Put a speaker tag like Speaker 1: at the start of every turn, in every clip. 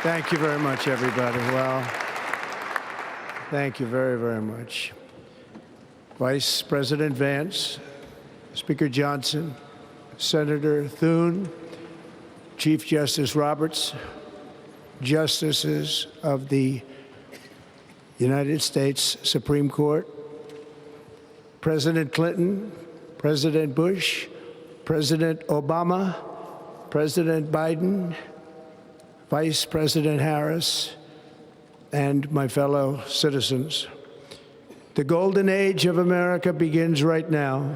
Speaker 1: Thank you very much, everybody. Well, thank you very, very much. Vice President Vance, Speaker Johnson, Senator Thune, Chief Justice Roberts, Justices of the United States Supreme Court, President Clinton, President Bush, President Obama, President Biden, Vice President Harris, and my fellow citizens. The golden age of America begins right now.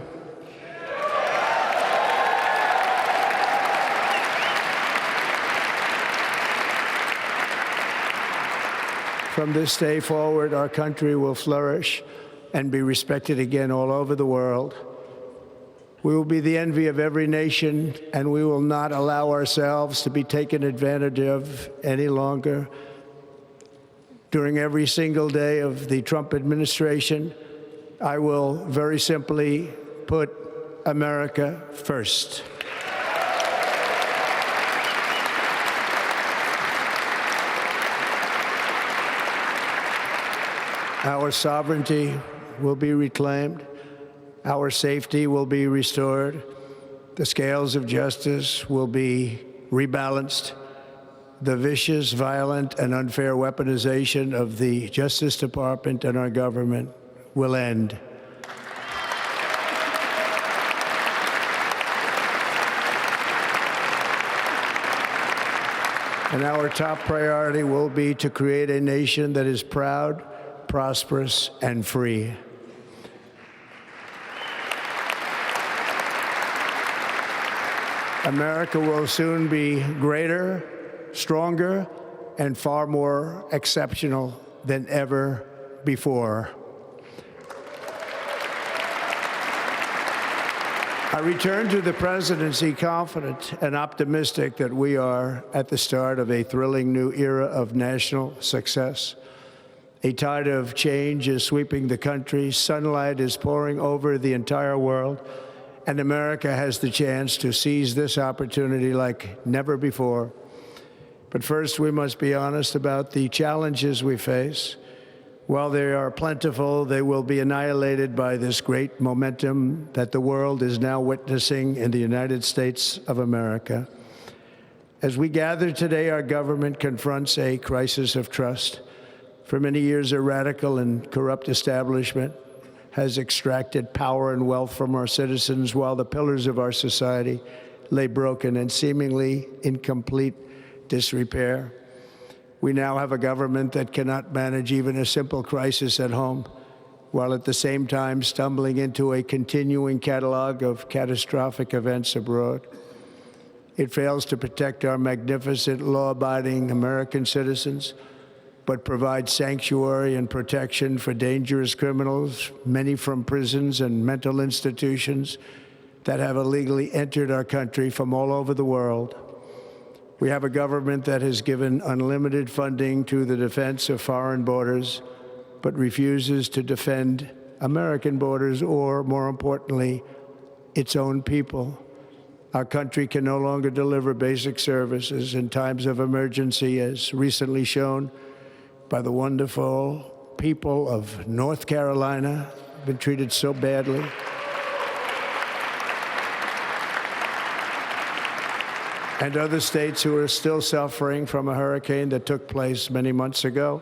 Speaker 1: From this day forward, our country will flourish and be respected again all over the world. We will be the envy of every nation, and we will not allow ourselves to be taken advantage of any longer. During every single day of the Trump administration, I will very simply put America first. Our sovereignty will be reclaimed. Our safety will be restored. The scales of justice will be rebalanced. The vicious, violent, and unfair weaponization of the Justice Department and our government will end. And our top priority will be to create a nation that is proud, prosperous, and free. America will soon be greater, stronger, and far more exceptional than ever before. I return to the presidency confident and optimistic that we are at the start of a thrilling new era of national success. A tide of change is sweeping the country. Sunlight is pouring over the entire world. And America has the chance to seize this opportunity like never before. But first, we must be honest about the challenges we face. While they are plentiful, they will be annihilated by this great momentum that the world is now witnessing in the United States of America. As we gather today, our government confronts a crisis of trust. For many years, a radical and corrupt establishment has extracted power and wealth from our citizens while the pillars of our society lay broken and seemingly in complete disrepair. We now have a government that cannot manage even a simple crisis at home, while at the same time stumbling into a continuing catalog of catastrophic events abroad. It fails to protect our magnificent, law-abiding American citizens, but provides sanctuary and protection for dangerous criminals, many from prisons and mental institutions that have illegally entered our country from all over the world. We have a government that has given unlimited funding to the defense of foreign borders, but refuses to defend American borders or, more importantly, its own people. Our country can no longer deliver basic services in times of emergency, as recently shown by the wonderful people of North Carolina, been treated so badly. And other states who are still suffering from a hurricane that took place many months ago.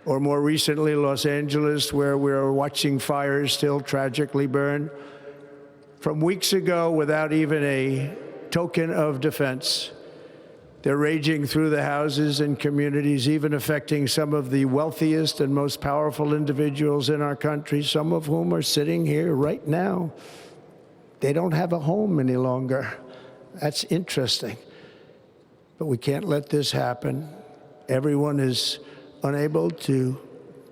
Speaker 1: Or more recently, Los Angeles, where we're watching fires still tragically burn from weeks ago without even a token of defense. They're raging through the houses and communities, even affecting some of the wealthiest and most powerful individuals in our country, some of whom are sitting here right now. They don't have a home any longer. That's interesting. But we can't let this happen. Everyone is unable to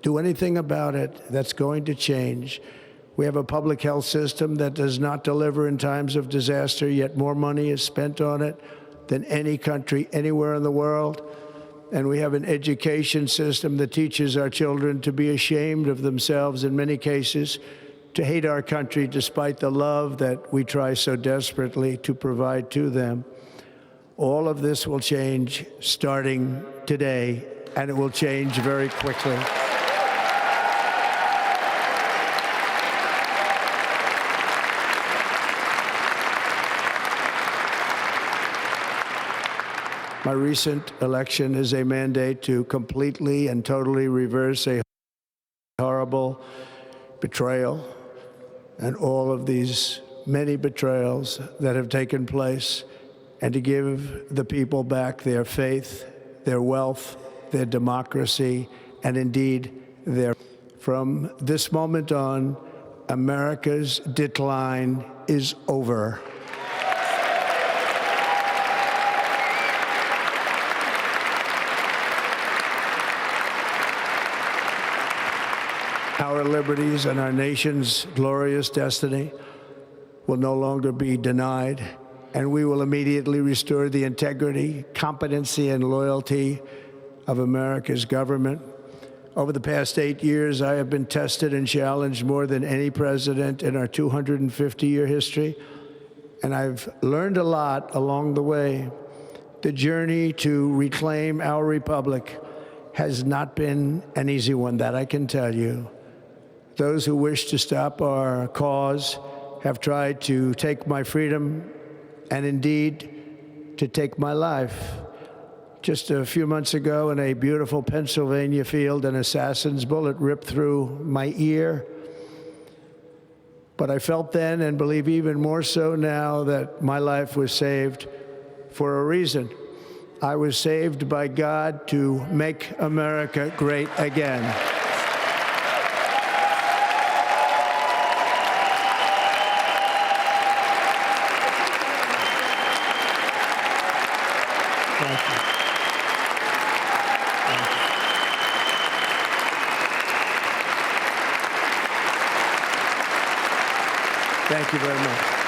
Speaker 1: do anything about it. That's going to change. We have a public health system that does not deliver in times of disaster, yet more money is spent on it than any country anywhere in the world. And we have an education system that teaches our children to be ashamed of themselves in many cases, to hate our country despite the love that we try so desperately to provide to them. All of this will change starting today, and it will change very quickly. My recent election is a mandate to completely and totally reverse a horrible betrayal and all of these many betrayals that have taken place, and to give the people back their faith, their wealth, their democracy, and indeed their. From this moment on, America's decline is over. Our liberties and our nation's glorious destiny will no longer be denied, and we will immediately restore the integrity, competency, and loyalty of America's government. Over the past 8 years, I have been tested and challenged more than any president in our 250-year history, and I've learned a lot along the way. The journey to reclaim our republic has not been an easy one, that I can tell you. Those who wish to stop our cause have tried to take my freedom and indeed to take my life. Just a few months ago in a beautiful Pennsylvania field, an assassin's bullet ripped through my ear. But I felt then, and believe even more so now, that my life was saved for a reason. I was saved by God to make America great again. Thank you. Thank you very much.